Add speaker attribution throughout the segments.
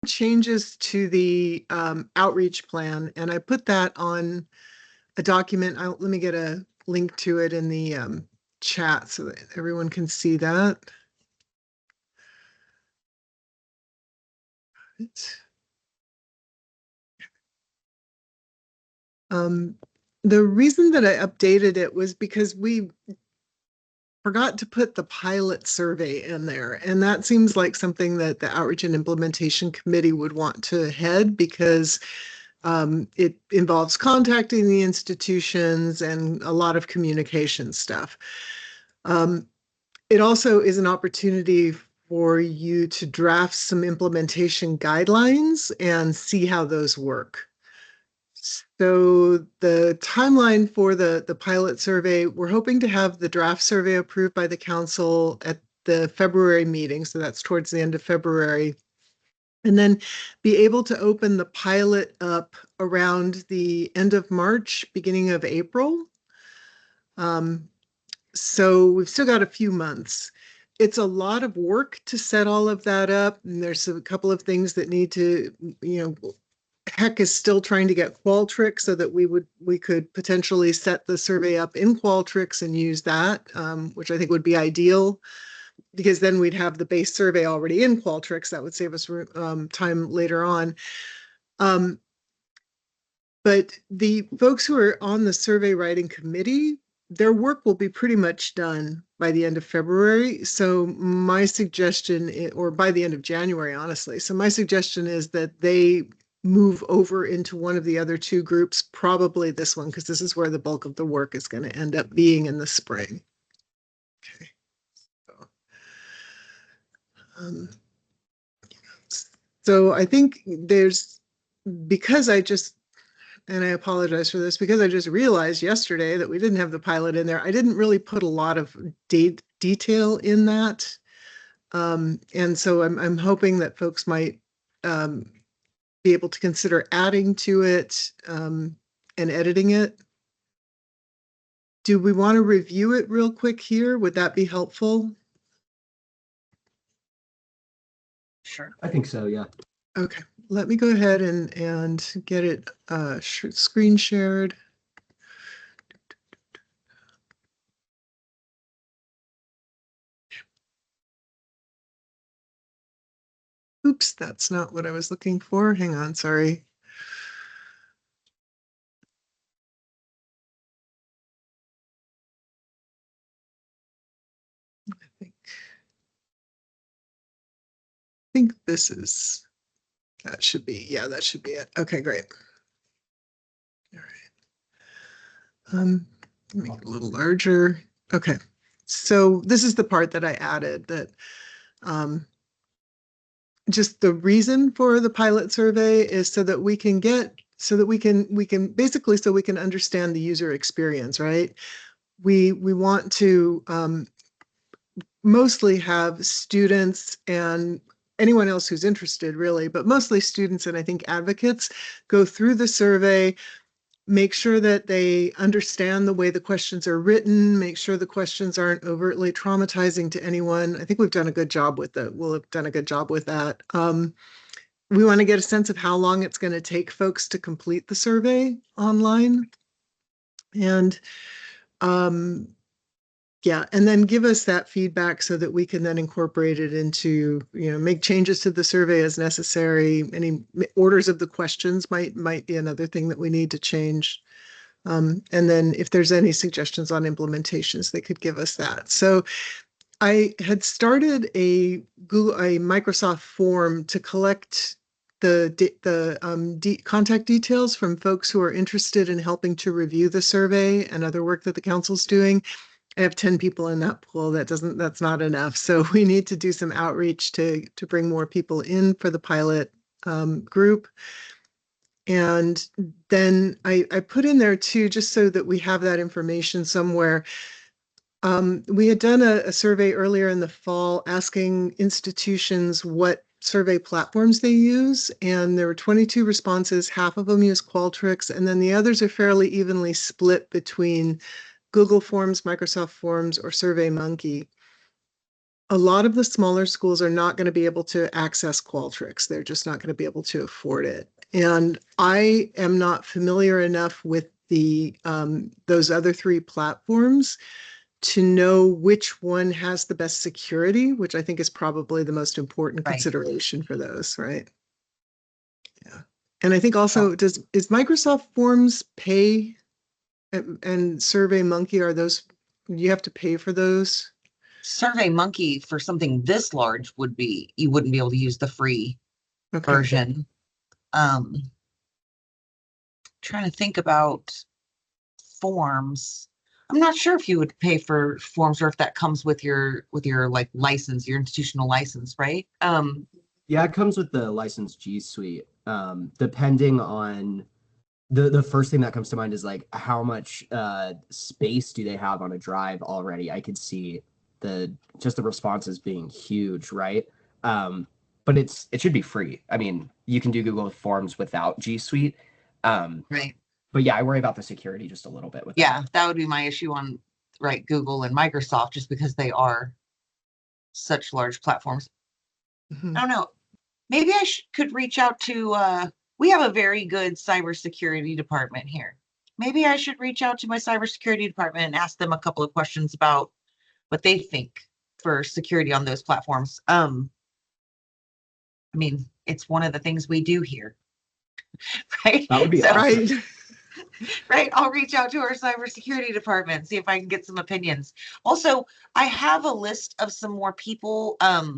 Speaker 1: changes to the outreach plan, and I put that on a document. Let me get a link to it in the chat so that everyone can see that. The reason that I updated it was because we forgot to put the pilot survey in there. And that seems like something that the Outreach and Implementation Committee would want to head, because it involves contacting the institutions and a lot of communication stuff. It also is an opportunity for you to draft some implementation guidelines and see how those work. So the timeline for the pilot survey, we're hoping to have the draft survey approved by the council at the February meeting. So that's towards the end of February. And then be able to open the pilot up around the end of March, beginning of April. So we've still got a few months. It's a lot of work to set all of that up. And there's a couple of things that need to, HEC is still trying to get Qualtrics so that we could potentially set the survey up in Qualtrics and use that, which I think would be ideal, because then we'd have the base survey already in Qualtrics. That would save us time later on. But the folks who are on the survey writing committee, their work will be pretty much done by the end of February. So my suggestion, or by the end of January, honestly. So my suggestion is that they move over into one of the other two groups, probably this one, because this is where the bulk of the work is going to end up being in the spring. Okay. So I think because and I apologize for this, because I just realized yesterday that we didn't have the pilot in there. I didn't really put a lot of detail in that. And so I'm hoping that folks might be able to consider adding to it and editing it. Do we want to review it real quick here? Would that be helpful?
Speaker 2: Sure. I think so, yeah.
Speaker 1: Okay, let me go ahead and get it screen shared. Oops, that's not what I was looking for. Hang on, sorry. I think this is, that should be it. Okay, great. All right. Make it a little larger. Okay, so this is the part that I added, that just the reason for the pilot survey is so that we can understand the user experience, right? We want to mostly have students and anyone else who's interested, really, but mostly students and I think advocates go through the survey, make sure that they understand the way the questions are written, make sure the questions aren't overtly traumatizing to anyone. I think we've done a good job with that. We'll have done a good job with that. We want to get a sense of how long it's going to take folks to complete the survey online. And yeah, and then give us that feedback so that we can then incorporate it into, make changes to the survey as necessary. Any orders of the questions might be another thing that we need to change. And then if there's any suggestions on implementations, they could give us that. So I had started a Microsoft form to collect the contact details from folks who are interested in helping to review the survey and other work that the council's doing. I have 10 people in that pool. That's not enough. So we need to do some outreach to bring more people in for the pilot group. And then I put in there too, just so that we have that information somewhere. We had done a survey earlier in the fall asking institutions what survey platforms they use, and there were 22 responses. Half of them use Qualtrics, and then the others are fairly evenly split between Google Forms, Microsoft Forms, or SurveyMonkey. a lot of the smaller schools are not going to be able to access Qualtrics. They're just not going to be able to afford it. And I am not familiar enough with the those other three platforms to know which one has the best security, which I think is probably the most important
Speaker 3: Right.
Speaker 1: consideration for those, right? Yeah. And I think also,
Speaker 3: Oh.
Speaker 1: is Microsoft Forms pay and SurveyMonkey, are those, you have to pay for those?
Speaker 3: SurveyMonkey for something this large would be, you wouldn't be able to use the free
Speaker 1: Okay.
Speaker 3: version. Trying to think about forms. I'm not sure if you would pay for forms or if that comes with your like license, your institutional license, right?
Speaker 2: Yeah, it comes with the license G Suite. Depending on the first thing that comes to mind is like how much space do they have on a drive already? I could see the responses being huge, right? But it should be free. I mean, you can do Google Forms without G Suite.
Speaker 3: Right.
Speaker 2: But yeah, I worry about the security just a little bit with
Speaker 3: Yeah, that would be my issue on Google and Microsoft, just because they are such large platforms.
Speaker 1: Mhm.
Speaker 3: I don't know. Maybe I could reach out to we have a very good cybersecurity department here. Maybe I should reach out to my cybersecurity department and ask them a couple of questions about what they think for security on those platforms. I mean, it's one of the things we do here. Right?
Speaker 2: That would be awesome.
Speaker 1: Right.
Speaker 3: Right. I'll reach out to our cybersecurity department, see if I can get some opinions. Also, I have a list of some more people that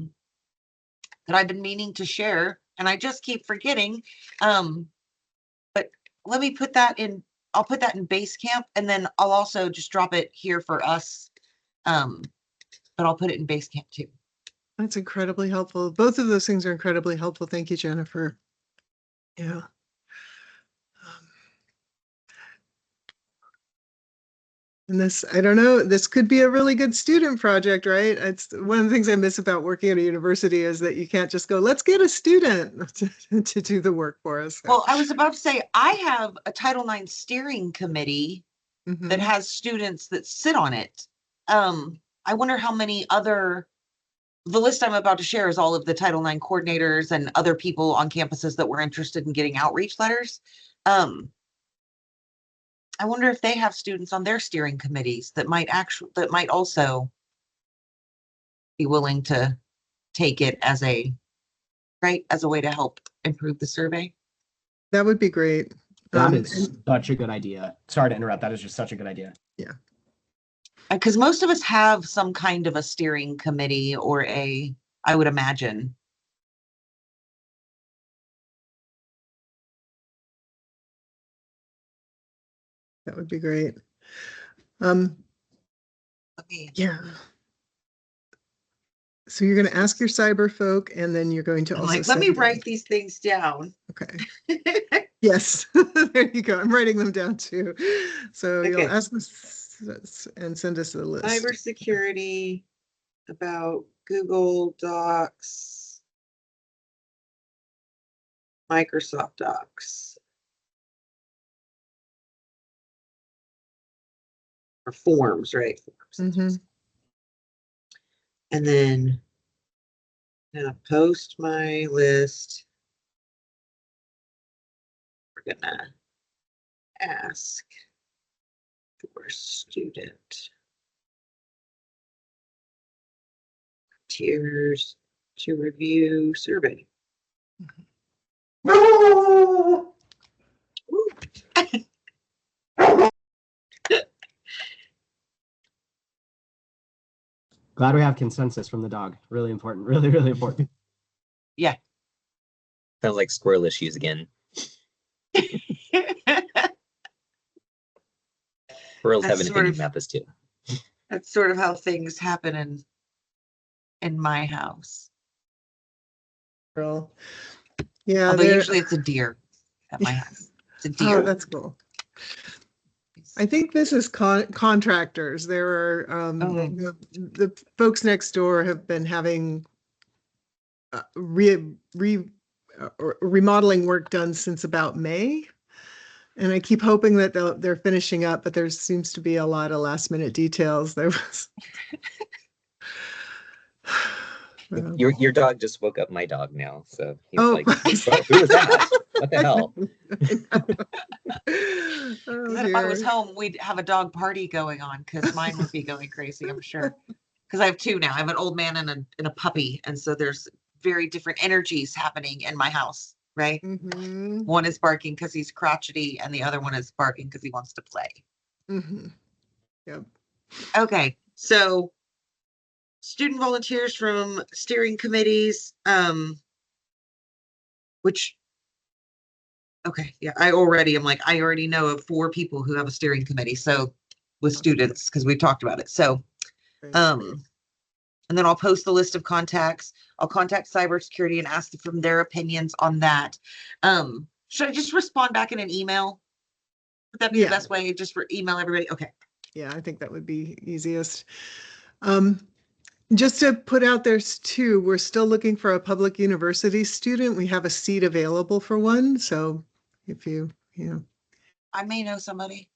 Speaker 3: I've been meaning to share, and I just keep forgetting. But let me put that in, I'll put that in Basecamp, and then I'll also just drop it here for us. But I'll put it in Basecamp too.
Speaker 1: That's incredibly helpful. Both of those things are incredibly helpful. Thank you, Jennifer. Yeah. And this, I don't know, this could be a really good student project, right? It's one of the things I miss about working at a university is that you can't just go, let's get a student to do the work for us.
Speaker 3: Well, I was about to say, I have a Title IX steering committee that
Speaker 1: Mhm.
Speaker 3: has students that sit on it. I wonder how many other, the list I'm about to share is all of the Title IX coordinators and other people on campuses that were interested in getting outreach letters. I wonder if they have students on their steering committees that might also be willing to take it as a way to help improve the survey.
Speaker 1: That would be great.
Speaker 2: That is such a good idea. Sorry to interrupt. That is just such a good idea.
Speaker 1: Yeah.
Speaker 3: Because most of us have some kind of a steering committee or I would imagine.
Speaker 1: That would be great.
Speaker 3: Okay.
Speaker 1: Yeah. So you're going to ask your cyber folk, and then you're going to
Speaker 3: I'm
Speaker 1: also
Speaker 3: like, let me
Speaker 1: send them.
Speaker 3: write these things down.
Speaker 1: Okay. Yes, there you go. I'm writing them down too. So you'll
Speaker 3: Okay.
Speaker 1: ask us and send us the list.
Speaker 3: Cybersecurity about Google Docs, Microsoft Docs, or forms, right? Forms.
Speaker 1: Mhm.
Speaker 3: And then I'm gonna post my list. We're gonna ask for student tiers to review survey. Ooh.
Speaker 2: Glad we have consensus from the dog. Really important. Really, really important.
Speaker 3: Yeah.
Speaker 4: Sounds like squirrel issues again. Squirrels have an opinion about this too.
Speaker 3: That's sort of how things happen in my house.
Speaker 1: Girl. Yeah.
Speaker 3: Although usually it's a deer at my house. It's a deer.
Speaker 1: Oh, that's cool. I think this is contractors. There are the folks next door have been having remodeling work done since about May. And I keep hoping that they're finishing up, but there seems to be a lot of last minute details. There was
Speaker 4: Your dog just woke up my dog now, so he's
Speaker 1: Oh.
Speaker 4: like, who was that? What the hell?
Speaker 1: Oh,
Speaker 3: Then if I was
Speaker 1: dear.
Speaker 3: home, we'd have a dog party going on because mine would be going crazy, I'm sure. Because I have two now. I have an old man and a puppy. And so there's very different energies happening in my house, right?
Speaker 1: Mhm.
Speaker 3: One is barking because he's crotchety, and the other one is barking because he wants to play.
Speaker 1: Mhm. Yep.
Speaker 3: Okay, so student volunteers from steering committees, which, okay, yeah, I already know of 4 people who have a steering committee. So with students, because we've talked about it. So,
Speaker 1: Great.
Speaker 3: and then I'll post the list of contacts. I'll contact cybersecurity and ask them from their opinions on that. Should I just respond back in an email? Would that be the
Speaker 1: Yeah.
Speaker 3: best way? Just for email everybody? Okay.
Speaker 1: Yeah, I think that would be easiest. Just to put out there too, we're still looking for a public university student. We have a seat available for one. So if you know,
Speaker 3: I may know somebody.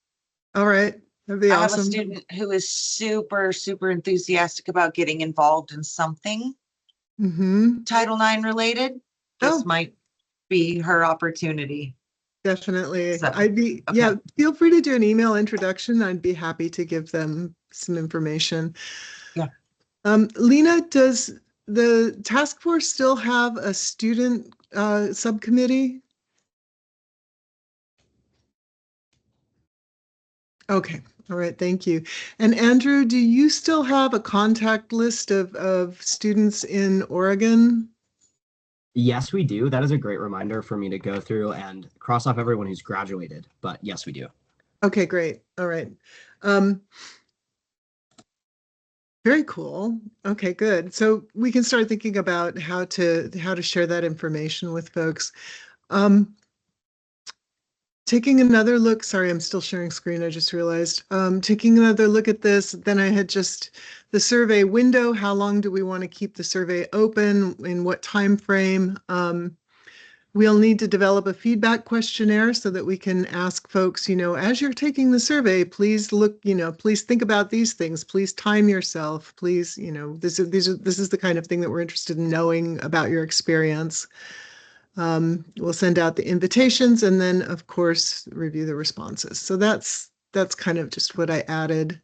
Speaker 1: all right, that'd be
Speaker 3: I have a
Speaker 1: awesome.
Speaker 3: student who is super, super enthusiastic about getting involved in something
Speaker 1: Mm-hmm.
Speaker 3: Title IX related. This
Speaker 1: Oh,
Speaker 3: might be her opportunity.
Speaker 1: definitely.
Speaker 3: So,
Speaker 1: I'd be,
Speaker 3: okay.
Speaker 1: yeah, feel free to do an email introduction. I'd be happy to give them some information.
Speaker 3: Yeah.
Speaker 1: Lena, does the task force still have a student subcommittee? Okay. All right. Thank you. And Andrew, do you still have a contact list of students in Oregon?
Speaker 2: Yes, we do. That is a great reminder for me to go through and cross off everyone who's graduated. But yes, we do.
Speaker 1: Okay, great. All right. Very cool. Okay, good. So we can start thinking about how to share that information with folks. Taking another look, sorry, I'm still sharing screen, I just realized. Taking another look at this, then I had just the survey window. How long do we want to keep the survey open? In what time frame? We'll need to develop a feedback questionnaire so that we can ask folks, as you're taking the survey, please look, please think about these things. Please time yourself. Please, this is the kind of thing that we're interested in knowing about your experience. We'll send out the invitations and then, of course, review the responses. So that's kind of just what I added.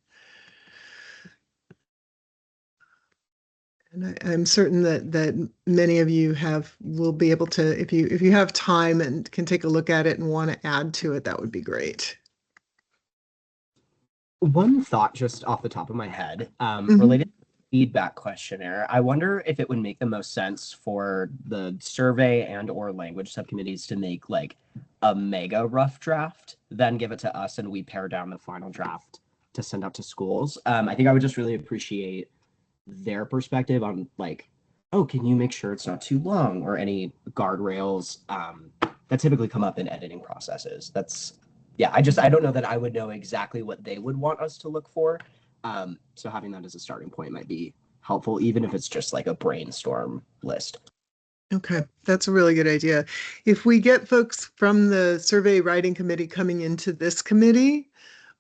Speaker 1: And I'm certain that many of you will be able to, if you have time and can take a look at it and want to add to it, that would be great.
Speaker 2: One thought just off the top of my head,
Speaker 1: Mhm.
Speaker 2: related to the feedback questionnaire. I wonder if it would make the most sense for the survey and or language subcommittees to make like a mega rough draft, then give it to us and we pare down the final draft to send out to schools. I think I would just really appreciate their perspective on like, oh, can you make sure it's not too long, or any guardrails that typically come up in editing processes. I don't know that I would know exactly what they would want us to look for. So having that as a starting point might be helpful, even if it's just like a brainstorm list.
Speaker 1: Okay, that's a really good idea. If we get folks from the survey writing committee coming into this committee,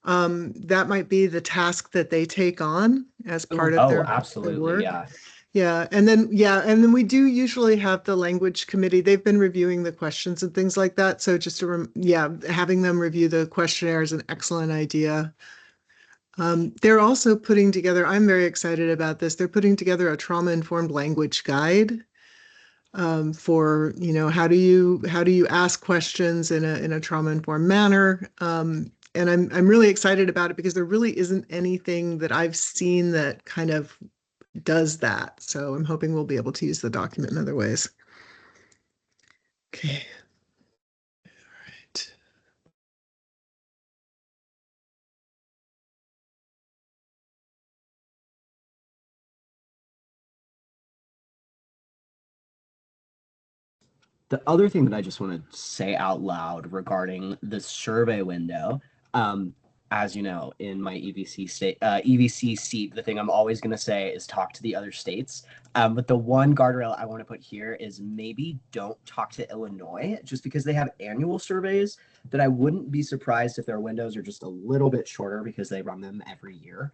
Speaker 1: that might be the task that they take on as part of their
Speaker 2: Absolutely,
Speaker 1: work.
Speaker 2: yeah.
Speaker 1: Yeah, and then we do usually have the language committee. They've been reviewing the questions and things like that. So just having them review the questionnaire is an excellent idea. They're also putting together, I'm very excited about this. They're putting together a trauma-informed language guide for, how do you ask questions in a trauma-informed manner. And I'm really excited about it because there really isn't anything that I've seen that kind of does that. So I'm hoping we'll be able to use the document in other ways. Okay. All right.
Speaker 2: The other thing that I just want to say out loud regarding the survey window, as you know, in my EVC seat, the thing I'm always going to say is talk to the other states. But the one guardrail I want to put here is maybe don't talk to Illinois, just because they have annual surveys that I wouldn't be surprised if their windows are just a little bit shorter because they run them every year.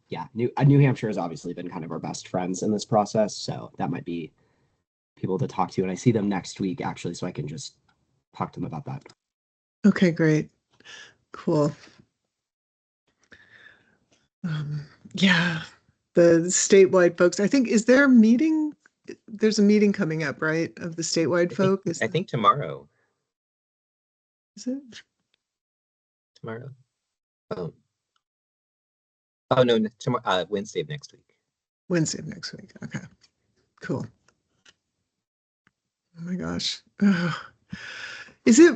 Speaker 2: yeah, New Hampshire has obviously been kind of our best friends in this process, so that might be people to talk to. And I see them next week actually, so I can just talk to them about that.
Speaker 1: Okay, great. Cool. Yeah, the statewide folks, I think, is there a meeting? There's a meeting coming up, right, of the statewide folk?
Speaker 4: I think tomorrow.
Speaker 1: Is it?
Speaker 4: Tomorrow. Oh. Oh no, tomorrow, Wednesday of next week.
Speaker 1: Wednesday of next week. Okay, cool. Oh my gosh. Ugh. Is it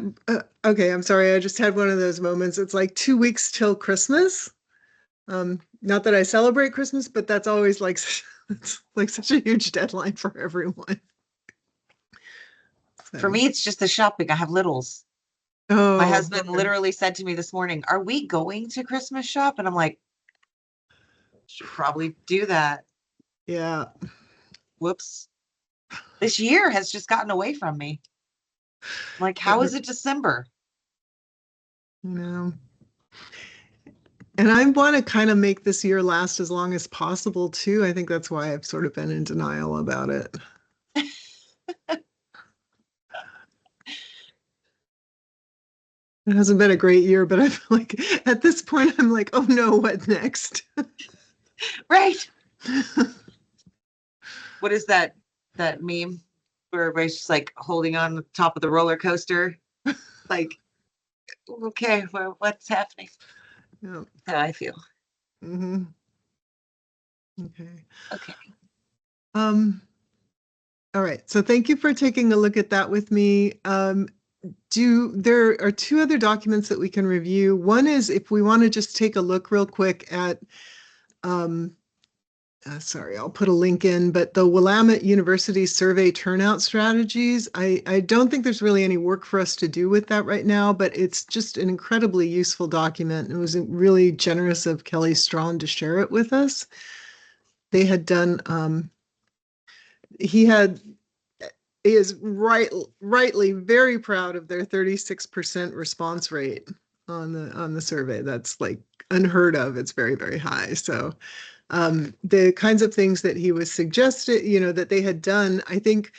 Speaker 1: okay? I'm sorry. I just had one of those moments. It's like 2 weeks till Christmas. Not that I celebrate Christmas, but that's always like it's like such a huge deadline for everyone.
Speaker 3: For me, it's just the shopping. I have littles.
Speaker 1: Oh,
Speaker 3: My husband
Speaker 1: okay.
Speaker 3: literally said to me this morning, "Are we going to Christmas shop?" And I'm like, "Should probably do that."
Speaker 1: Yeah.
Speaker 3: Whoops. This year has just gotten away from me. Like, how is it December?
Speaker 1: You know. And I want to kind of make this year last as long as possible too. I think that's why I've sort of been in denial about it. It hasn't been a great year, but I feel like at this point, I'm like, oh no, what next?
Speaker 3: Right. What is that meme where everybody's just like holding on the top of the roller coaster? Like, okay, well, what's happening?
Speaker 1: Yeah.
Speaker 3: How I feel.
Speaker 1: Mm-hmm. Okay.
Speaker 3: Okay.
Speaker 1: All right. So thank you for taking a look at that with me. There are two other documents that we can review. One is if we want to just take a look real quick at, sorry, I'll put a link in, but the Willamette University survey turnout strategies. I don't think there's really any work for us to do with that right now, but it's just an incredibly useful document. It was really generous of Kelly Strawn to share it with us. They had done, he is rightly very proud of their 36% response rate on the survey. That's like unheard of. It's very, very high. So the kinds of things that he was suggested, that they had done, I think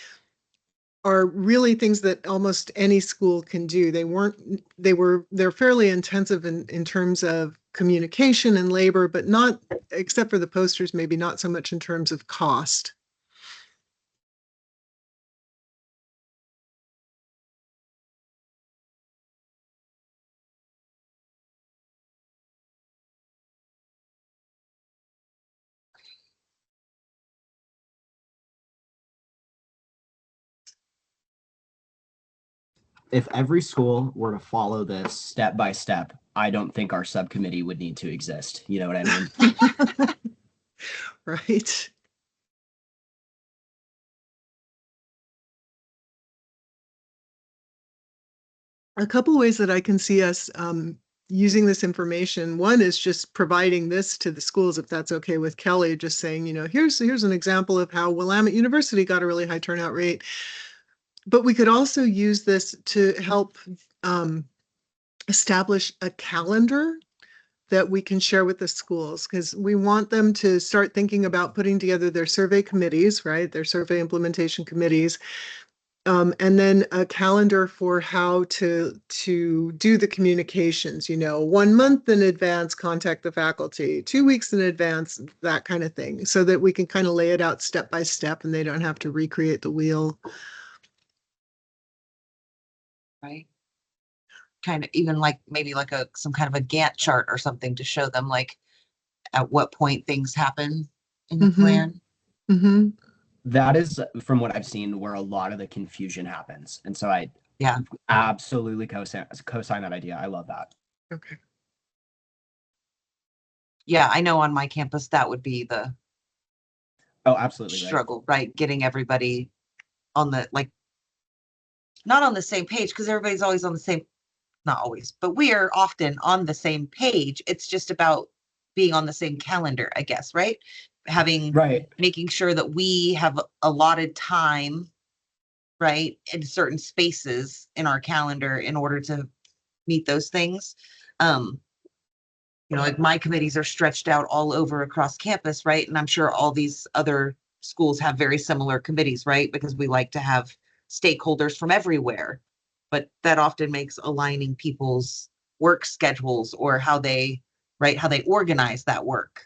Speaker 1: are really things that almost any school can do. They're fairly intensive in terms of communication and labor, but not, except for the posters, maybe not so much in terms of cost.
Speaker 2: If every school were to follow this step by step, I don't think our subcommittee would need to exist. You know what I mean?
Speaker 1: Right. A couple ways that I can see us using this information. One is just providing this to the schools, if that's okay with Kelly, just saying, here's an example of how Willamette University got a really high turnout rate. But we could also use this to help establish a calendar that we can share with the schools, because we want them to start thinking about putting together their survey committees, right? Their survey implementation committees. And then a calendar for how to do the communications, 1 month in advance, contact the faculty, 2 weeks in advance, that kind of thing, so that we can kind of lay it out step by step and they don't have to recreate the wheel.
Speaker 3: Right. Kind of even like maybe like some kind of a Gantt chart or something to show them like at what point things happen in the plan.
Speaker 1: Mm-hmm.
Speaker 2: That is, from what I've seen, where a lot of the confusion happens. And so I absolutely co-sign that idea. I love that.
Speaker 1: Okay.
Speaker 3: Yeah, I know on my campus that would be the
Speaker 2: absolutely
Speaker 3: struggle, right? Getting everybody on the not on the same page, because everybody's always on the same, not always, but we are often on the same page. It's just about being on the same calendar, I guess, right? Making sure that we have allotted time, right, in certain spaces in our calendar in order to meet those things. you know, like my committees are stretched out all over across campus, right? And I'm sure all these other schools have very similar committees, right? Because we like to have stakeholders from everywhere. But that often makes aligning people's work schedules or how they, right, how they organize that work,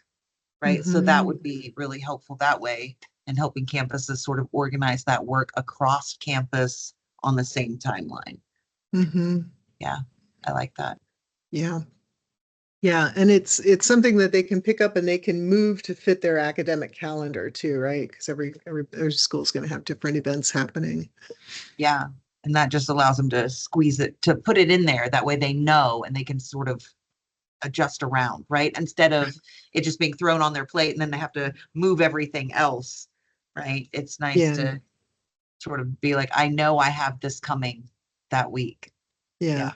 Speaker 3: right? So that
Speaker 1: Mhm.
Speaker 3: would be really helpful that way, and helping campuses sort of organize that work across campus on the same timeline.
Speaker 1: Mhm.
Speaker 3: Yeah, I like that.
Speaker 1: Yeah. Yeah, and it's something that they can pick up and they can move to fit their academic calendar too, right? Because every school's going to have different events happening.
Speaker 3: Yeah. And that just allows them to squeeze it, to put it in there. That way they know and they can sort of adjust around, right? Instead of it just being thrown on their plate and then they have to move everything else, right? It's nice
Speaker 1: Yeah.
Speaker 3: to sort of be like, I know I have this coming that week.
Speaker 1: Yeah.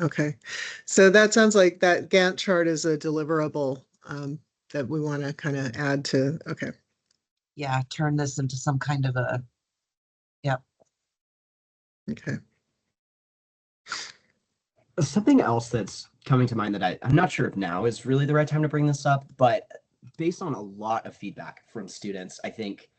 Speaker 1: Okay. So that sounds like that Gantt chart is a deliverable that we want to kind of add to. Okay.
Speaker 3: Yeah, turn this into some kind of a, yep.
Speaker 1: Okay.
Speaker 2: Something else that's coming to mind that I'm not sure if now is really the right time to bring this up, but based on a lot of feedback from students, I think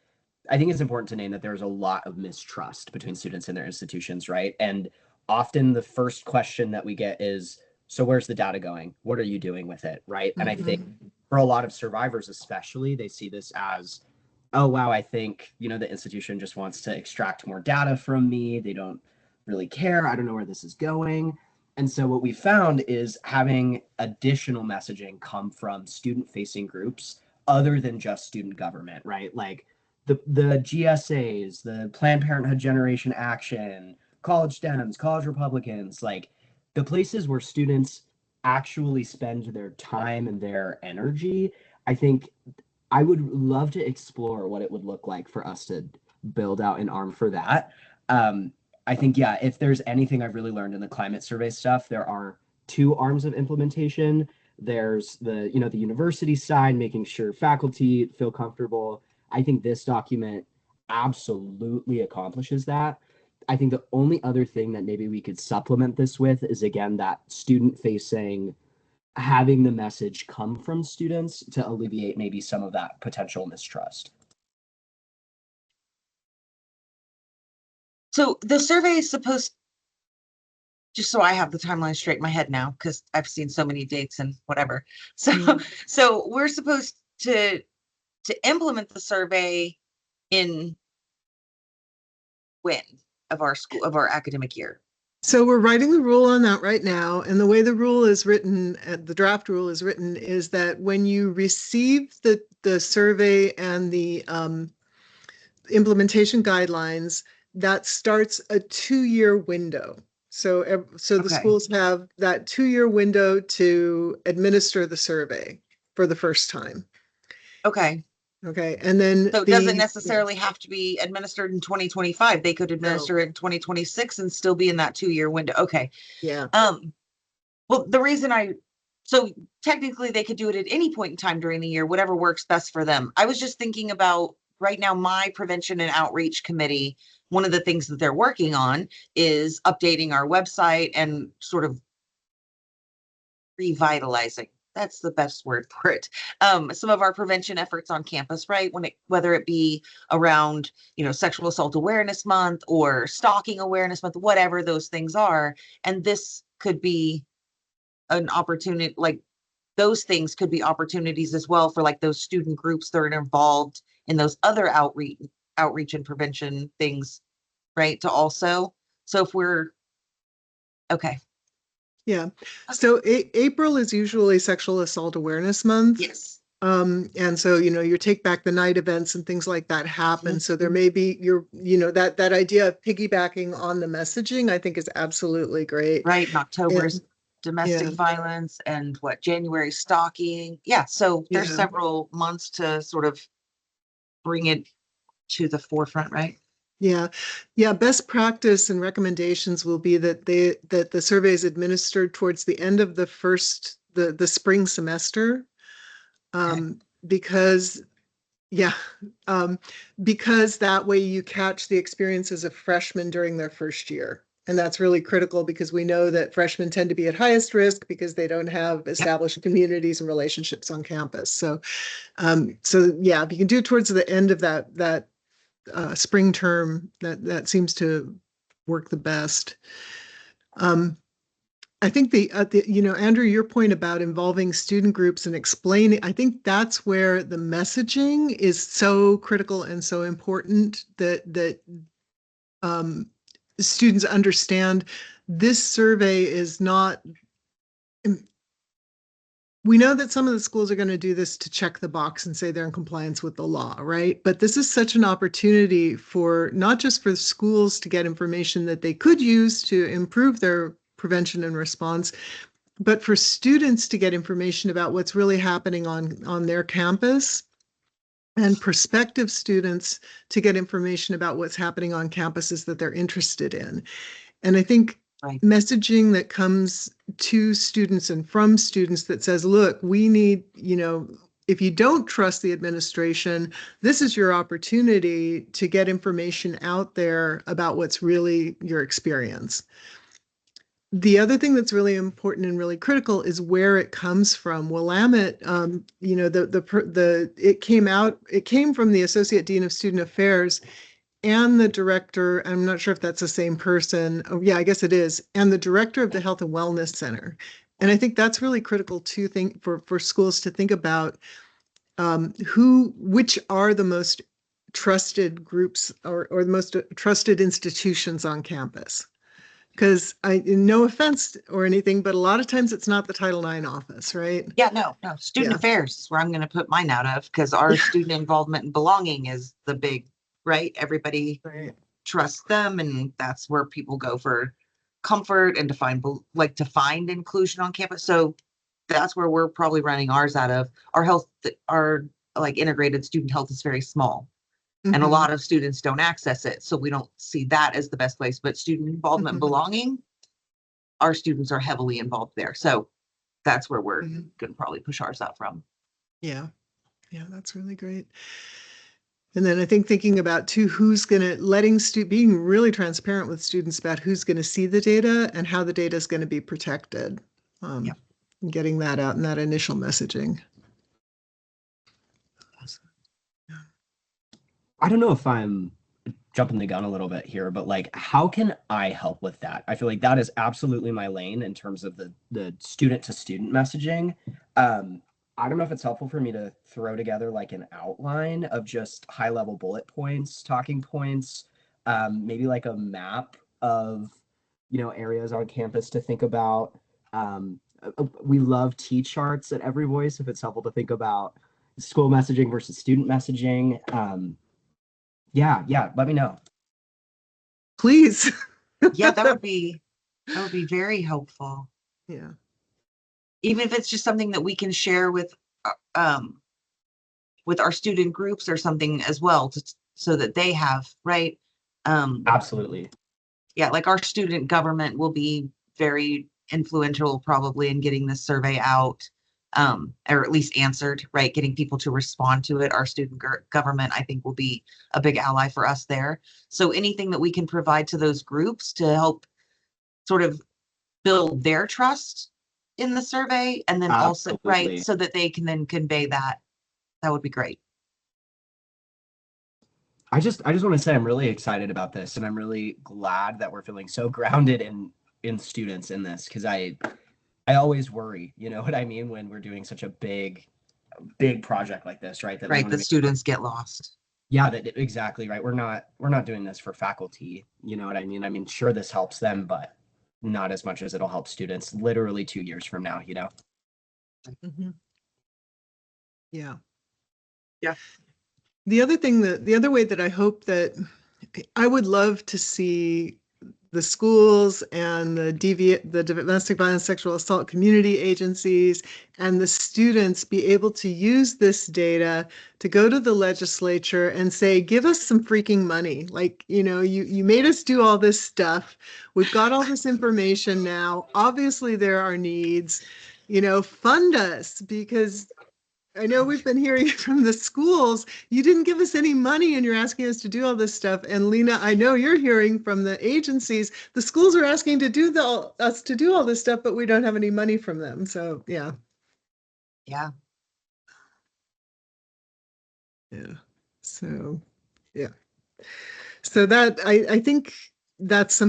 Speaker 2: it's important to name that there's a lot of mistrust between students and their institutions, right? And often the first question that we get is, so where's the data going? What are you doing with it, right? And I think for a lot of survivors especially, they see this as, oh wow, I think, the institution just wants to extract more data from me. They don't really care. I don't know where this is going. And so what we found is having additional messaging come from student-facing groups other than just student government, right? Like the GSAs, the Planned Parenthood Generation Action, college Dems, college Republicans, like the places where students actually spend their time and their energy. I think I would love to explore what it would look like for us to build out an arm for that. I think, yeah, if there's anything I've really learned in the climate survey stuff, there are two arms of implementation. There's the university side, making sure faculty feel comfortable. I think this document absolutely accomplishes that. I think the only other thing that maybe we could supplement this with is, again, that student facing, having the message come from students to alleviate maybe some of that potential mistrust.
Speaker 3: So the survey is supposed, just so I have the timeline straight in my head now, because I've seen so many dates and whatever. So, so we're supposed to implement the survey in when of our school, of our academic year.
Speaker 1: So we're writing the rule on that right now. And the way the rule is written, the draft rule is written, is that when you receive the survey and the implementation guidelines, that starts a 2-year window. So the
Speaker 3: Okay.
Speaker 1: schools have that 2-year window to administer the survey for the first time.
Speaker 3: Okay.
Speaker 1: Okay. And then
Speaker 3: So it doesn't necessarily have to be administered in 2025. They could administer it in 2026 and still be in that 2-year window. Okay.
Speaker 1: Yeah.
Speaker 3: Well, the reason so technically they could do it at any point in time during the year, whatever works best for them. I was just thinking about right now, my prevention and outreach committee, one of the things that they're working on is updating our website and sort of revitalizing. That's the best word for it. Some of our prevention efforts on campus, right? Whether it be around, Sexual Assault Awareness Month or Stalking Awareness Month, whatever those things are. And this could be an opportunity, like those things could be opportunities as well for like those student groups that are involved in those other outreach and prevention things, right? So if we're okay.
Speaker 1: Yeah. So April is usually Sexual Assault Awareness Month.
Speaker 3: Yes.
Speaker 1: And so, your Take Back the Night events and things like that happen. So there may be that idea of piggybacking on the messaging, I think is absolutely great.
Speaker 3: Right. And October's
Speaker 1: And,
Speaker 3: domestic violence and January stalking. Yeah. So there's
Speaker 1: Yeah.
Speaker 3: several months to sort of bring it to the forefront, right?
Speaker 1: Yeah. Yeah. Best practice and recommendations will be that the survey is administered towards the end of the spring semester. Because because that way you catch the experiences of freshmen during their first year. And that's really critical because we know that freshmen tend to be at highest risk because they don't have established communities and relationships on campus. So, yeah, if you can do it towards the end of that spring term, that seems to work the best. I think Andrew, your point about involving student groups and explaining, I think that's where the messaging is so critical and so important that students understand this survey is not. We know that some of the schools are going to do this to check the box and say they're in compliance with the law, right? But this is such an opportunity for not just for schools to get information that they could use to improve their prevention and response, but for students to get information about what's really happening on their campus, and prospective students to get information about what's happening on campuses that they're interested in. And I think messaging that comes to students and from students that says, look, we need, if you don't trust the administration, this is your opportunity to get information out there about what's really your experience. The other thing that's really important and really critical is where it comes from. Willamette, it came from the Associate Dean of Student Affairs and the director, I'm not sure if that's the same person. Oh, yeah, I guess it is. And the director of the Health and Wellness Center. And I think that's really critical to think for schools to think about which are the most trusted groups or the most trusted institutions on campus. Because no offense or anything, but a lot of times it's not the Title IX office, right?
Speaker 3: Yeah, no. Student affairs is where I'm going to put mine out of, because our student involvement and belonging is the big, right? Everybody trusts them, and that's where people go for comfort and to find inclusion on campus. So that's where we're probably running ours out of. Our integrated student health is very small. And a lot of students don't access it. So we don't see that as the best place, but student involvement and belonging, our students are heavily involved there. So that's where we're going to probably push ours out from.
Speaker 1: Yeah. Yeah, that's really great. And then I think thinking about too, being really transparent with students about who's going to see the data and how the data is going to be protected. And getting that out in that initial messaging.
Speaker 2: I don't know if I'm jumping the gun a little bit here, but how can I help with that? I feel like that is absolutely my lane in terms of the student to student messaging. I don't know if it's helpful for me to throw together an outline of just high level bullet points, talking points, maybe a map of, areas on campus to think about. We love T-charts at Every Voice if it's helpful to think about school messaging versus student messaging. Yeah, let me know.
Speaker 1: Please.
Speaker 3: Yeah, that would be very helpful.
Speaker 1: Yeah.
Speaker 3: Even if it's just something that we can share with our student groups or something as well, so that they have, right?
Speaker 2: Absolutely.
Speaker 3: Yeah, our student government will be very influential probably in getting this survey out. Or at least answered, right? Getting people to respond to it. Our student government, I think, will be a big ally for us there. So anything that we can provide to those groups to help sort of build their trust in the survey, and then also, right, so that they can then convey that would be great.
Speaker 2: I just want to say I'm really excited about this, and I'm really glad that we're feeling so grounded in students in this, because I always worry, you know what I mean, when we're doing such a big project like this, right?
Speaker 3: The students get lost.
Speaker 2: Yeah, exactly right. We're not doing this for faculty, you know what I mean? I mean, sure, this helps them, but not as much as it'll help students literally 2 years from now,
Speaker 1: Yeah.
Speaker 3: Yeah.
Speaker 1: The other way that I hope that I would love to see the schools and the domestic violence, sexual assault community agencies and the students be able to use this data to go to the legislature and say, give us some freaking money. You made us do all this stuff. We've got all this information now. Obviously there are needs, fund us, because I know we've been hearing from the schools, you didn't give us any money and you're asking us to do all this stuff. And Lena, I know you're hearing from the agencies, the schools are asking to do us to do all this stuff, but we don't have any money from them. So yeah.
Speaker 3: Yeah.
Speaker 1: Yeah. So yeah. So that I think that's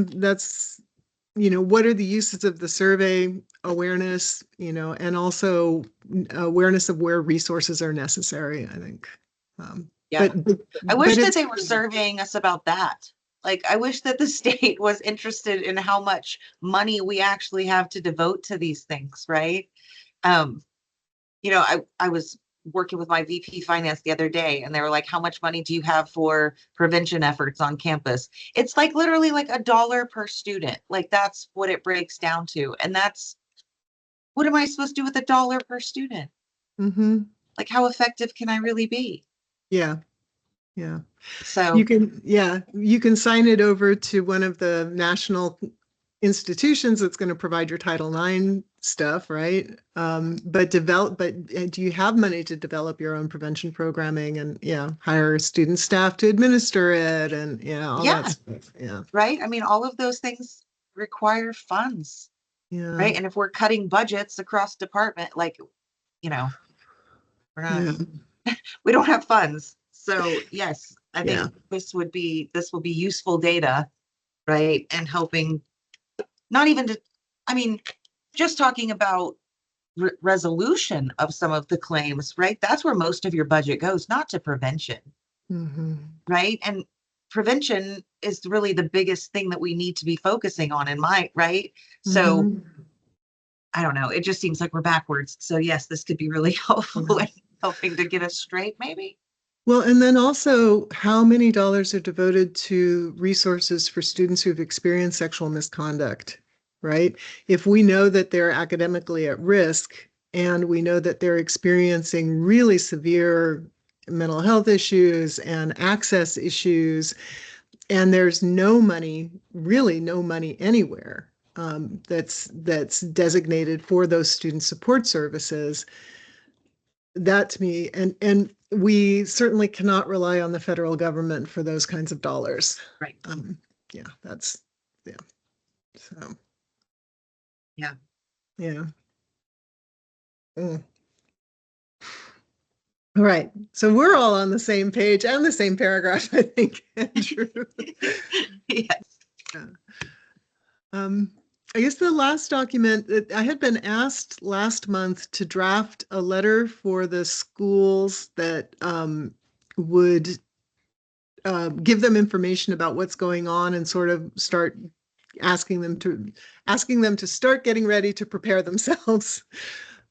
Speaker 1: what are the uses of the survey awareness, and also awareness of where resources are necessary, I think.
Speaker 3: Yeah.
Speaker 1: But
Speaker 3: I wish that
Speaker 1: it's,
Speaker 3: they were surveying us about that. Like, I wish that the state was interested in how much money we actually have to devote to these things, right? Um, I was working with my VP finance the other day and they were like, how much money do you have for prevention efforts on campus? It's like literally like $1 per student. Like that's what it breaks down to. And that's, what am I supposed to do with $1 per student?
Speaker 1: mhm,
Speaker 3: Like how effective can I really be?
Speaker 1: yeah, yeah.
Speaker 3: So
Speaker 1: You can sign it over to one of the national institutions that's going to provide your Title IX stuff, right? But do you have money to develop your own prevention programming and hire student staff to administer it and all
Speaker 3: yeah,
Speaker 1: that stuff. Yeah.
Speaker 3: right. I mean, all of those things require funds,
Speaker 1: Yeah.
Speaker 3: right? And if we're cutting budgets across department, like, we're not,
Speaker 1: Yeah.
Speaker 3: we don't have funds. So yes, I
Speaker 1: Yeah.
Speaker 3: think this will be useful data, right? And helping not even to, I mean, just talking about resolution of some of the claims, right? That's where most of your budget goes, not to prevention,
Speaker 1: Mhm.
Speaker 3: right? And prevention is really the biggest thing that we need to be focusing on right? So
Speaker 1: Mhm.
Speaker 3: I don't know. It just seems like we're backwards. So yes, this could be really helpful in helping to get us straight, maybe.
Speaker 1: Well, and then also how many dollars are devoted to resources for students who've experienced sexual misconduct, right? If we know that they're academically at risk and we know that they're experiencing really severe mental health issues and access issues, and there's no money, really no money anywhere that's designated for those student support services, that to me, and we certainly cannot rely on the federal government for those kinds of dollars.
Speaker 3: Right.
Speaker 1: Yeah, that's yeah. So
Speaker 3: Yeah.
Speaker 1: yeah. Mm. All right. So we're all on the same page and the same paragraph, I think, Andrew.
Speaker 3: Yes.
Speaker 1: Yeah. Um, I guess the last document that I had been asked last month to draft a letter for the schools that would give them information about what's going on and sort of start asking them to start getting ready to prepare themselves.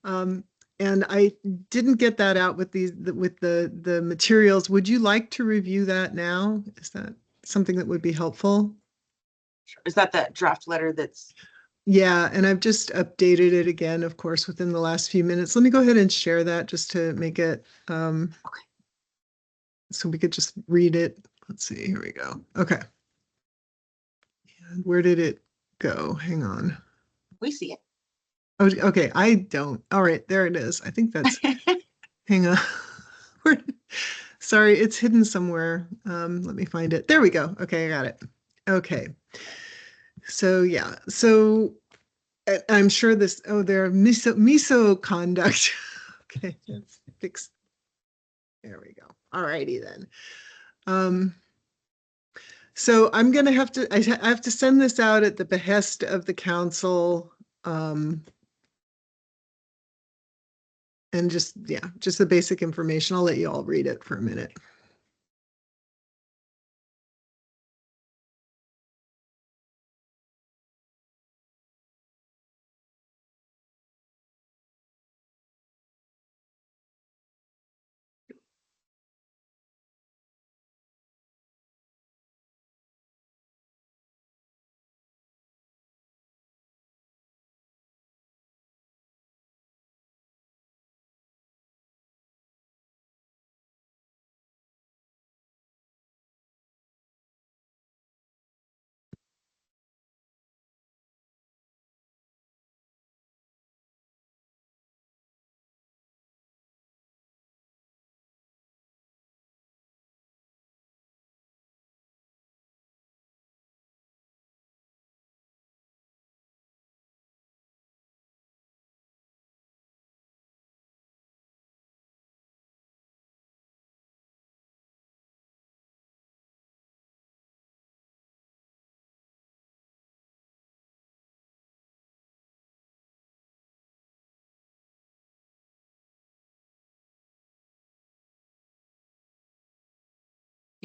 Speaker 1: Um, and I didn't get that out with the materials. Would you like to review that now? Is that something that would be helpful?
Speaker 3: Is that draft letter that's
Speaker 1: Yeah, and I've just updated it again, of course, within the last few minutes. Let me go ahead and share that just to make it
Speaker 3: okay?
Speaker 1: so we could just read it. Let's see, here we go. Okay. And where did it go? Hang on.
Speaker 3: We see it.
Speaker 1: Oh, okay, I don't. All right, there it is. I think that's, hang on. Sorry, it's hidden somewhere. Let me find it. There we go. Okay, I got it. Okay. So yeah, so I'm sure there are miso conduct. Okay, let's fix. There we go. All righty then. Um, so I'm gonna I have to send this out at the behest of the council. And just the basic information. I'll let you all read it for a minute.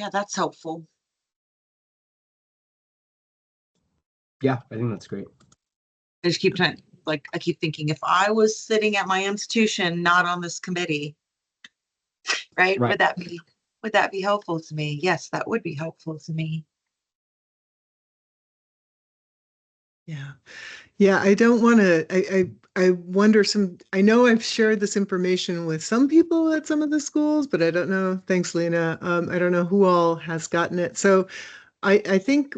Speaker 3: Yeah, that's helpful.
Speaker 2: Yeah, I think that's great.
Speaker 3: I just keep trying, like, I keep thinking if I was sitting at my institution, not on this committee, right?
Speaker 2: Right.
Speaker 3: Would that be helpful to me? Yes, that would be helpful to me.
Speaker 1: Yeah. Yeah, I don't want to, I wonder I know I've shared this information with some people at some of the schools, but I don't know. Thanks, Lena. I don't know who all has gotten it. So I think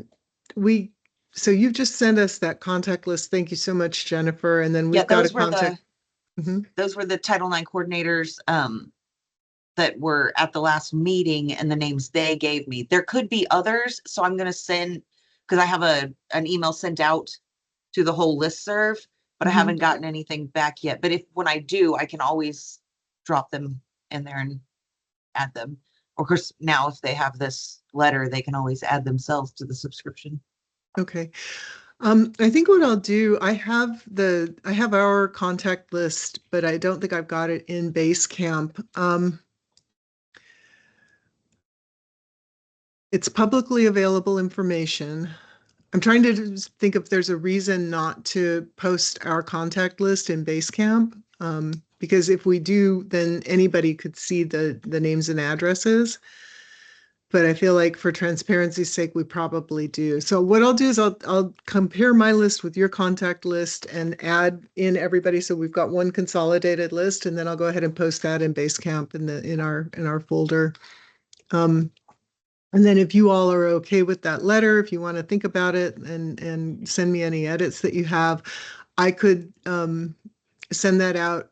Speaker 1: so you've just sent us that contact list. Thank you so much, Jennifer. And then
Speaker 3: Yeah,
Speaker 1: we've got a contact.
Speaker 3: those were the Title IX coordinators, that were at the last meeting and the names they gave me. There could be others, so I'm gonna send, because I have an email sent out to the whole listserv, but I
Speaker 1: Mhm.
Speaker 3: haven't gotten anything back yet. But when I do, I can always drop them in there and add them. Of course, now if they have this letter, they can always add themselves to the subscription.
Speaker 1: Okay. I think what I'll do, I have our contact list, but I don't think I've got it in Basecamp. It's publicly available information. I'm trying to think if there's a reason not to post our contact list in Basecamp. Because if we do, then anybody could see the names and addresses. But I feel like for transparency's sake, we probably do. So what I'll do is I'll compare my list with your contact list and add in everybody. So we've got one consolidated list, and then I'll go ahead and post that in Basecamp in our folder. And then if you all are okay with that letter, if you want to think about it and send me any edits that you have, I could send that out.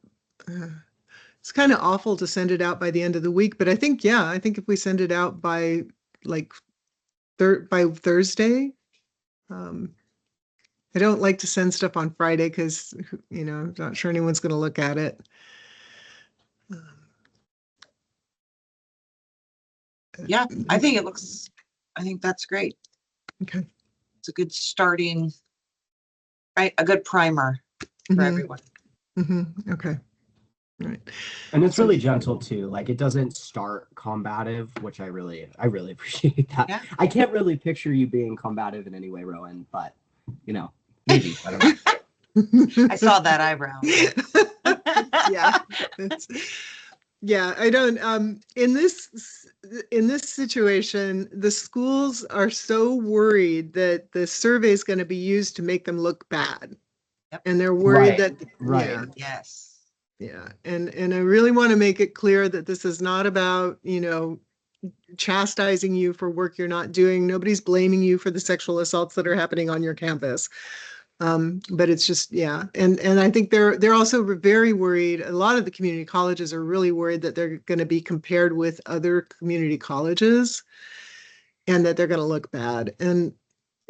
Speaker 1: It's kind of awful to send it out by the end of the week, but I think if we send it out by like by Thursday, I don't like to send stuff on Friday because I'm not sure anyone's going to look at it.
Speaker 3: Yeah, I think that's great.
Speaker 1: Okay.
Speaker 3: It's a good starting, right? A good primer for
Speaker 1: Mhm.
Speaker 3: everyone.
Speaker 1: Okay. Right.
Speaker 2: And it's really gentle too. Like it doesn't start combative, which I really appreciate that.
Speaker 3: Yeah.
Speaker 2: I can't really picture you being combative in any way, Rowan, but maybe. I don't know.
Speaker 3: I saw that eyebrow.
Speaker 1: Yeah. Yeah, I don't in this situation, the schools are so worried that the survey is going to be used to make them look bad.
Speaker 3: Yep.
Speaker 1: And they're worried
Speaker 2: Right,
Speaker 1: that
Speaker 2: right.
Speaker 3: Yes.
Speaker 1: Yeah. And I really want to make it clear that this is not about, chastising you for work you're not doing. Nobody's blaming you for the sexual assaults that are happening on your campus. But it's just, yeah. And I think they're also very worried. A lot of the community colleges are really worried that they're going to be compared with other community colleges and that they're going to look bad. And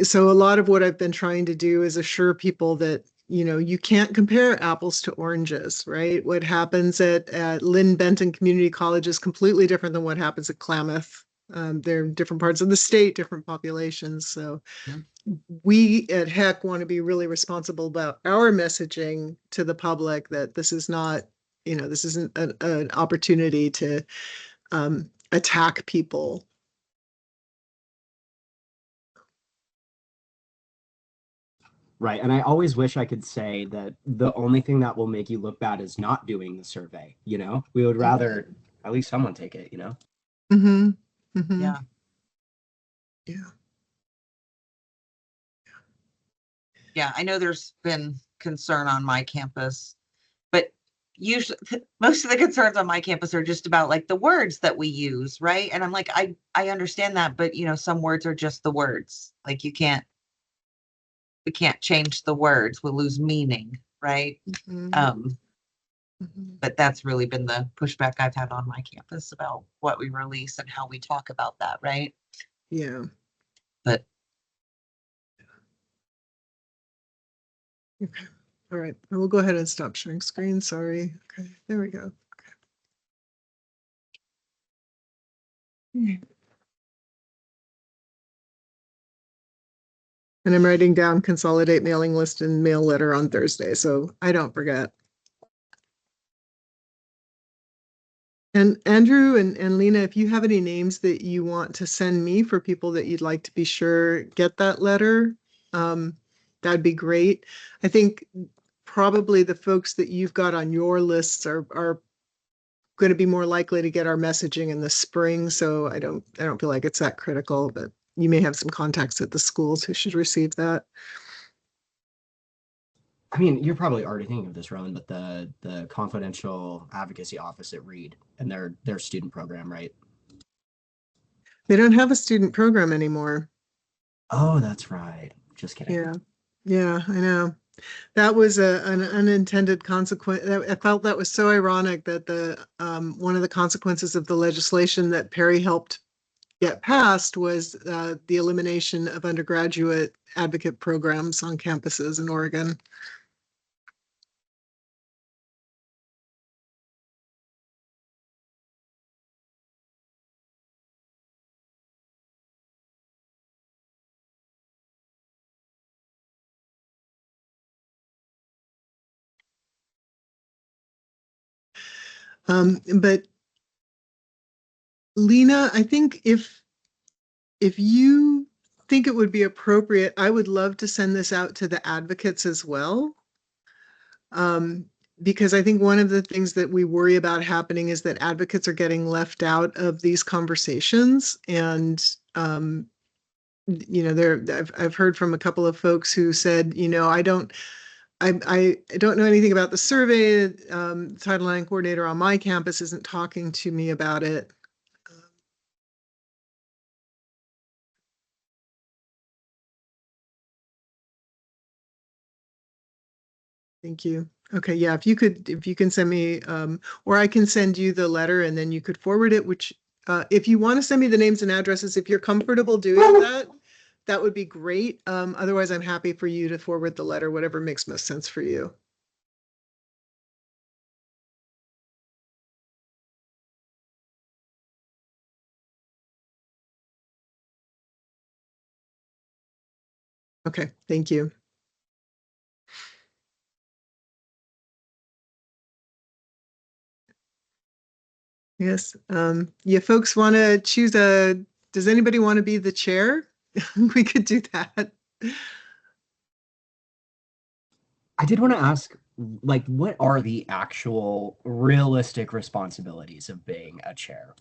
Speaker 1: so a lot of what I've been trying to do is assure people that, you can't compare apples to oranges, right? What happens at Lynn Benton Community College is completely different than what happens at Klamath. They're different parts of the state, different populations. So we at HEC want to be really responsible about our messaging to the public that this is not, this isn't an opportunity to attack people.
Speaker 2: Right. And I always wish I could say that the only thing that will make you look bad is not doing the survey. We would rather at least someone take it,
Speaker 1: Mm-hmm. Mm-hmm.
Speaker 3: Yeah.
Speaker 1: Yeah.
Speaker 3: Yeah. I know there's been concern on my campus, but usually most of the concerns on my campus are just about like the words that we use, right? And I'm like, I understand that, but some words are just the words. Like we can't change the words. We'll lose meaning, right?
Speaker 1: Mm-hmm.
Speaker 3: But that's really been the pushback I've had on my campus about what we release and how we talk about that, right?
Speaker 1: Yeah.
Speaker 3: But
Speaker 1: Okay. All right. We'll go ahead and stop sharing screen. Sorry. Okay. There we go. Okay. And I'm writing down consolidate mailing list and mail letter on Thursday, so I don't forget. And Andrew and Lena, if you have any names that you want to send me for people that you'd like to be sure get that letter, that'd be great. I think probably the folks that you've got on your lists are going to be more likely to get our messaging in the spring. So I don't feel like it's that critical, but you may have some contacts at the schools who should receive that.
Speaker 2: I mean, you're probably already thinking of this, Rowan, but the confidential advocacy office at Reed and their student program, right?
Speaker 1: They don't have a student program anymore.
Speaker 2: Oh, that's right. Just kidding.
Speaker 1: Yeah. Yeah, I know. That was an unintended consequence. I felt that was so ironic that the one of the consequences of the legislation that Perry helped get passed was the elimination of undergraduate advocate programs on campuses in Oregon. But Lena, I think if you think it would be appropriate, I would love to send this out to the advocates as well. Because I think one of the things that we worry about happening is that advocates are getting left out of these conversations. And, I've heard from a couple of folks who said, I don't know anything about the survey. Title IX coordinator on my campus isn't talking to me about it. Thank you. Okay, yeah, if you can send me, or I can send you the letter and then you could forward it, which, if you want to send me the names and addresses, if you're comfortable doing that, that would be great. Otherwise, I'm happy for you to forward the letter, whatever makes most sense for you. Okay, thank you. Yes, you folks want to choose does anybody want to be the chair? We could do that.
Speaker 2: I did want to ask, like, what are the actual realistic responsibilities of being a chair?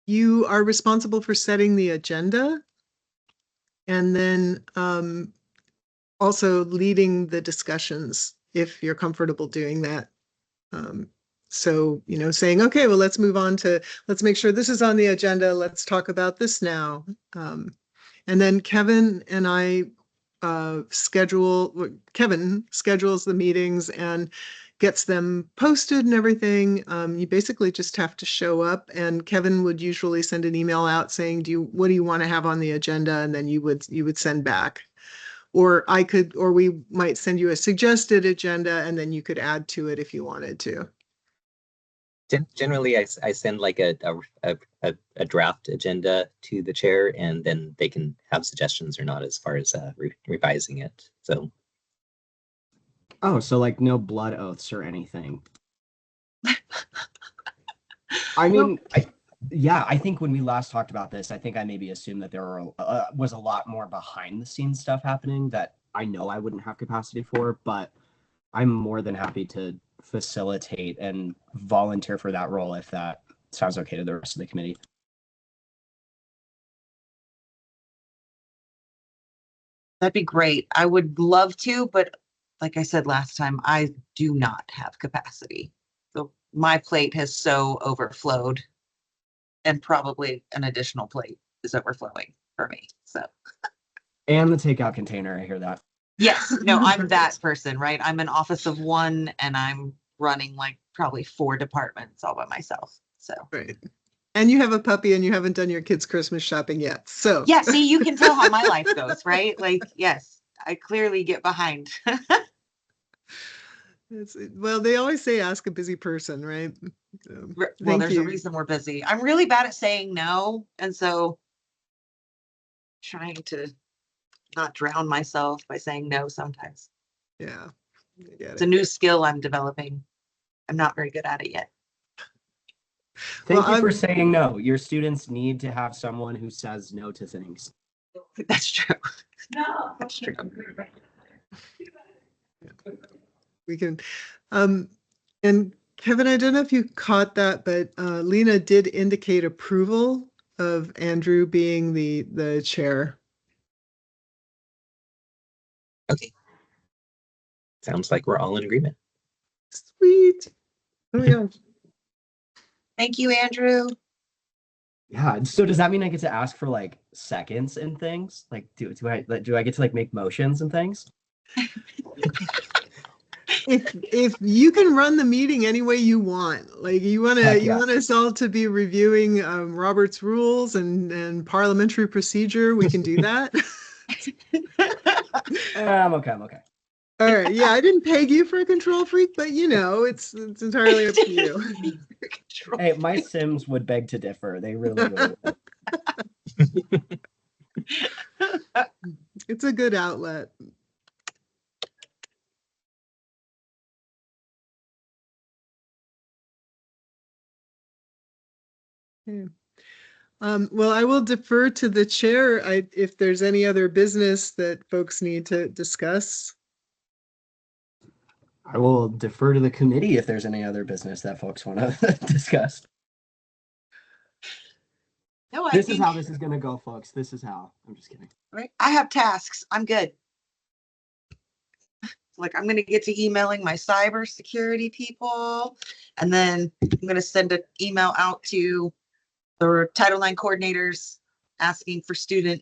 Speaker 1: You are responsible for setting the agenda and then also leading the discussions if you're comfortable doing that. So, saying, okay, well, let's move on to, let's make sure this is on the agenda. Let's talk about this now. And then Kevin and I Kevin schedules the meetings and gets them posted and everything. You basically just have to show up, and Kevin would usually send an email out saying, what do you want to have on the agenda? And then you would send back. Or we might send you a suggested agenda and then you could add to it if you wanted to.
Speaker 4: Generally, I send like a draft agenda to the chair, and then they can have suggestions or not as far as revising it. So,
Speaker 2: Oh, so like no blood oaths or anything. I mean, I think when we last talked about this, I think I maybe assumed that there was a lot more behind the scenes stuff happening that I know I wouldn't have capacity for, but I'm more than happy to facilitate and volunteer for that role if that sounds okay to the rest of the committee.
Speaker 3: That'd be great. I would love to, but like I said last time, I do not have capacity. So my plate has so overflowed, and probably an additional plate is overflowing for me. So,
Speaker 2: And the takeout container, I hear that.
Speaker 3: yes, no, I'm that person, right? I'm an office of one and I'm running like probably 4 departments all by myself. So,
Speaker 1: right. And you have a puppy and you haven't done your kids' Christmas shopping yet. So,
Speaker 3: yeah, see, you can tell how my life goes, right? Like, yes, I clearly get behind.
Speaker 1: Well, they always say ask a busy person, right? So,
Speaker 3: well, there's a reason we're busy. I'm really bad at saying no. And so trying to not drown myself by saying no sometimes.
Speaker 1: Yeah. get
Speaker 3: It's a
Speaker 1: it.
Speaker 3: new skill I'm developing. I'm not very good at it yet.
Speaker 2: Thank
Speaker 1: Well,
Speaker 2: you for
Speaker 1: I'm-
Speaker 2: saying no. Your students need to have someone who says no to things.
Speaker 3: That's true. No, that's true.
Speaker 1: We can, and Kevin, I don't know if you caught that, but Lena did indicate approval of Andrew being the chair.
Speaker 4: Okay. Sounds like we're all in agreement.
Speaker 1: Sweet. Oh my gosh.
Speaker 3: Thank you, Andrew.
Speaker 2: Yeah. So does that mean I get to ask for like seconds and things? Like, do I get to like make motions and things?
Speaker 1: If you can run the meeting any way you want, like you want
Speaker 2: Heck yeah.
Speaker 1: us all to be reviewing Robert's rules and parliamentary procedure, we can do that.
Speaker 2: I'm okay. I'm okay.
Speaker 1: All right. Yeah, I didn't peg you for a control freak, but you know, it's entirely up to you.
Speaker 2: Hey, my Sims would beg to differ. They really, really would.
Speaker 1: It's a good outlet. Okay. Well, I will defer to the chair if there's any other business that folks need to discuss.
Speaker 2: I will defer to the committee if there's any other business that folks want to discuss.
Speaker 3: No, I
Speaker 2: This
Speaker 3: think
Speaker 2: is how this is going to go, folks. This is how. I'm just kidding.
Speaker 3: right. I have tasks. I'm good. Like I'm gonna get to emailing my cybersecurity people, and then I'm gonna send an email out to the Title IX coordinators asking for student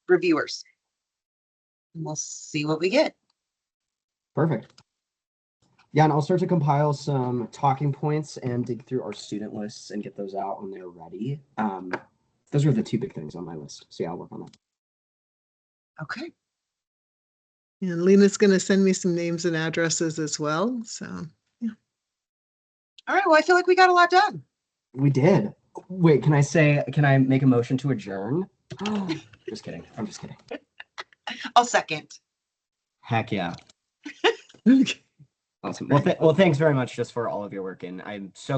Speaker 3: reviewers. And we'll see what we get.
Speaker 2: Perfect. Yeah, and I'll start to compile some talking points and dig through our student lists and get those out when they're ready. Those are the two big things on my list. So yeah, I'll work on that.
Speaker 3: Okay.
Speaker 1: And Lena's going to send me some names and addresses as well. So, yeah.
Speaker 3: All right. Well, I feel like we got a lot done.
Speaker 2: We did. Wait, can I make a motion to adjourn? Just kidding. I'm just kidding.
Speaker 3: I'll second.
Speaker 2: Heck yeah.
Speaker 1: Okay.
Speaker 2: Awesome. Well, thanks very much just for all of your work. And I'm so glad